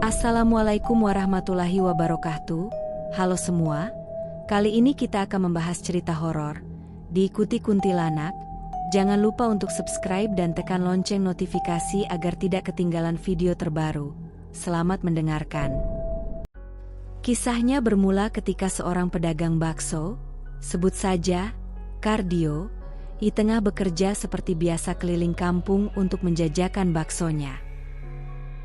Assalamualaikum warahmatullahi wabarakatuh. Halo semua, kali ini kita akan membahas cerita horor. Diikuti kuntilanak. Jangan lupa untuk subscribe dan tekan lonceng notifikasi agar tidak ketinggalan video terbaru. Selamat mendengarkan. Kisahnya bermula ketika seorang pedagang bakso, sebut saja Kardio, di tengah bekerja seperti biasa keliling kampung untuk menjajakan baksonya.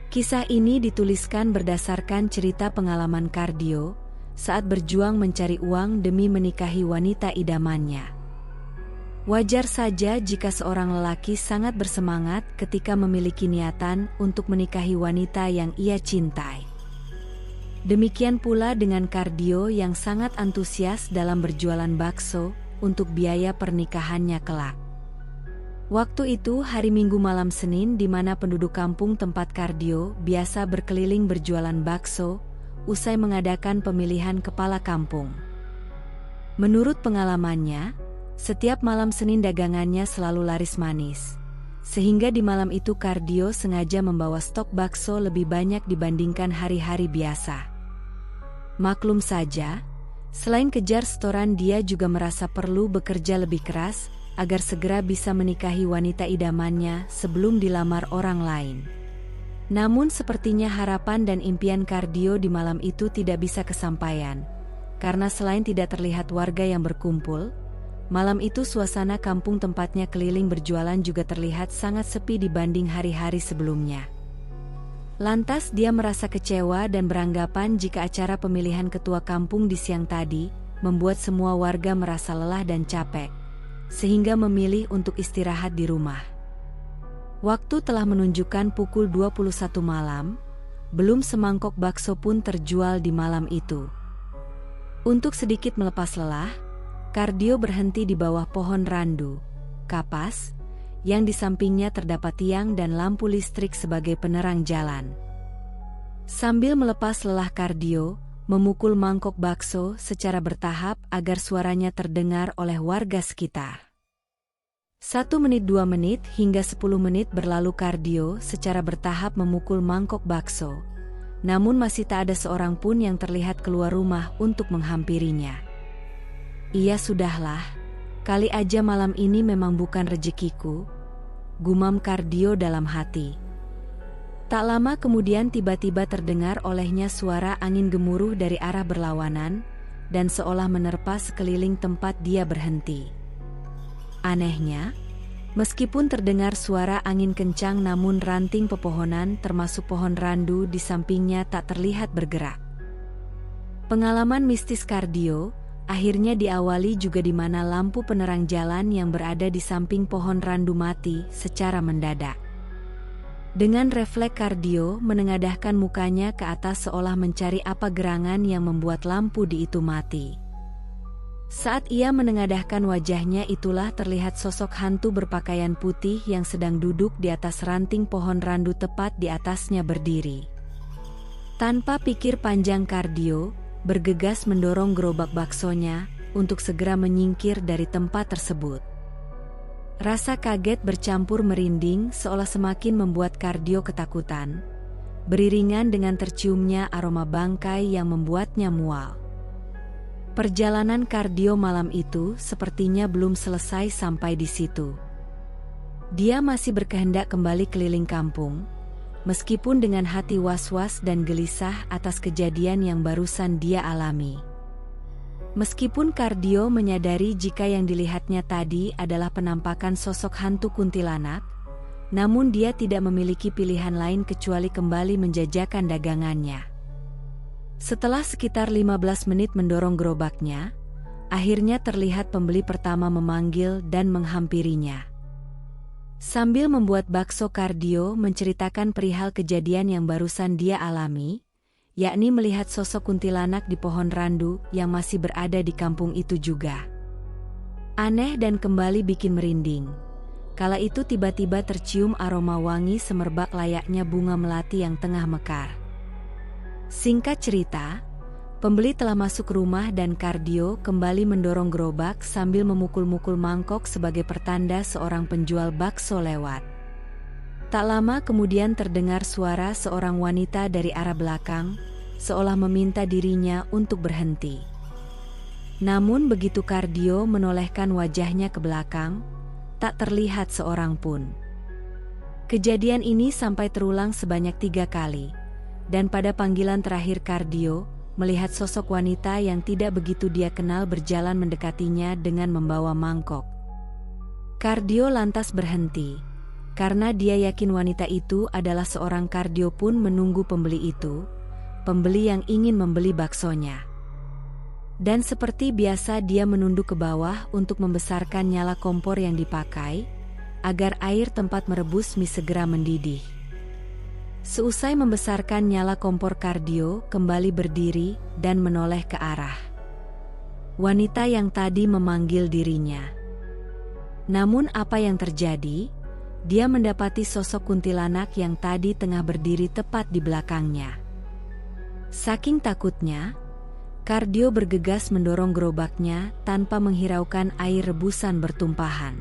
Kisah ini dituliskan berdasarkan cerita pengalaman Kardio saat berjuang mencari uang demi menikahi wanita idamannya. Wajar saja jika seorang lelaki sangat bersemangat ketika memiliki niatan untuk menikahi wanita yang ia cintai. Demikian pula dengan Kardio yang sangat antusias dalam berjualan bakso untuk biaya pernikahannya kelak. Waktu itu hari Minggu malam Senin di mana penduduk kampung tempat Kardio biasa berkeliling berjualan bakso, usai mengadakan pemilihan kepala kampung. Menurut pengalamannya, setiap malam Senin dagangannya selalu laris manis. Sehingga di malam itu Kardio sengaja membawa stok bakso lebih banyak dibandingkan hari-hari biasa. Maklum saja, selain kejar setoran dia juga merasa perlu bekerja lebih keras agar segera bisa menikahi wanita idamannya sebelum dilamar orang lain. Namun sepertinya harapan dan impian Kardio di malam itu tidak bisa kesampaian. Karena selain tidak terlihat warga yang berkumpul, malam itu suasana kampung tempatnya keliling berjualan juga terlihat sangat sepi dibanding hari-hari sebelumnya. Lantas dia merasa kecewa dan beranggapan jika acara pemilihan ketua kampung di siang tadi membuat semua warga merasa lelah dan capek, sehingga memilih untuk istirahat di rumah. Waktu telah menunjukkan pukul 21 malam, belum semangkok bakso pun terjual di malam itu. Untuk sedikit melepas lelah, Kardio berhenti di bawah pohon randu, kapas, yang di sampingnya terdapat tiang dan lampu listrik sebagai penerang jalan. Sambil melepas lelah Kardio, memukul mangkok bakso secara bertahap agar suaranya terdengar oleh warga sekitar. 1 menit, 2 menit, hingga 10 menit berlalu Kardio secara bertahap memukul mangkok bakso. Namun masih tak ada seorang pun yang terlihat keluar rumah untuk menghampirinya. "Iya sudahlah, kali aja malam ini memang bukan rezekiku," gumam Kardio dalam hati. Tak lama kemudian tiba-tiba terdengar olehnya suara angin gemuruh dari arah berlawanan, dan seolah menerpa sekeliling tempat dia berhenti. Anehnya, meskipun terdengar suara angin kencang namun ranting pepohonan termasuk pohon randu di sampingnya tak terlihat bergerak. Pengalaman mistis Kardio akhirnya diawali juga di mana lampu penerang jalan yang berada di samping pohon randu mati secara mendadak. Dengan refleks Kardio menengadahkan mukanya ke atas seolah mencari apa gerangan yang membuat lampu di itu mati. Saat ia menengadahkan wajahnya itulah terlihat sosok hantu berpakaian putih yang sedang duduk di atas ranting pohon randu tepat di atasnya berdiri. Tanpa pikir panjang Kardio bergegas mendorong gerobak baksonya untuk segera menyingkir dari tempat tersebut. Rasa kaget bercampur merinding seolah semakin membuat Kardio ketakutan, beriringan dengan terciumnya aroma bangkai yang membuatnya mual. Perjalanan Kardio malam itu sepertinya belum selesai sampai di situ. Dia masih berkehendak kembali keliling kampung, meskipun dengan hati was-was dan gelisah atas kejadian yang barusan dia alami. Meskipun Kardio menyadari jika yang dilihatnya tadi adalah penampakan sosok hantu kuntilanak, namun dia tidak memiliki pilihan lain kecuali kembali menjajakan dagangannya. Setelah sekitar 15 menit mendorong gerobaknya, akhirnya terlihat pembeli pertama memanggil dan menghampirinya. Sambil membuat bakso Kardio menceritakan perihal kejadian yang barusan dia alami, yakni melihat sosok kuntilanak di pohon randu yang masih berada di kampung itu juga. Aneh dan kembali bikin merinding. Kala itu tiba-tiba tercium aroma wangi semerbak layaknya bunga melati yang tengah mekar. Singkat cerita, pembeli telah masuk rumah dan Kardio kembali mendorong gerobak sambil memukul-mukul mangkok sebagai pertanda seorang penjual bakso lewat. Tak lama kemudian terdengar suara seorang wanita dari arah belakang, seolah meminta dirinya untuk berhenti. Namun begitu Kardio menolehkan wajahnya ke belakang, tak terlihat seorang pun. Kejadian ini sampai terulang sebanyak 3 kali, dan pada panggilan terakhir Kardio melihat sosok wanita yang tidak begitu dia kenal berjalan mendekatinya dengan membawa mangkok. Kardio lantas berhenti, karena dia yakin wanita itu adalah seorang. Kardio pun menunggu pembeli itu, pembeli yang ingin membeli baksonya. Dan seperti biasa dia menunduk ke bawah untuk membesarkan nyala kompor yang dipakai, agar air tempat merebus mie segera mendidih. Seusai membesarkan nyala kompor, Kardio kembali berdiri dan menoleh ke arah wanita yang tadi memanggil dirinya. Namun apa yang terjadi? Dia mendapati sosok kuntilanak yang tadi tengah berdiri tepat di belakangnya. Saking takutnya, Kardio bergegas mendorong gerobaknya tanpa menghiraukan air rebusan bertumpahan.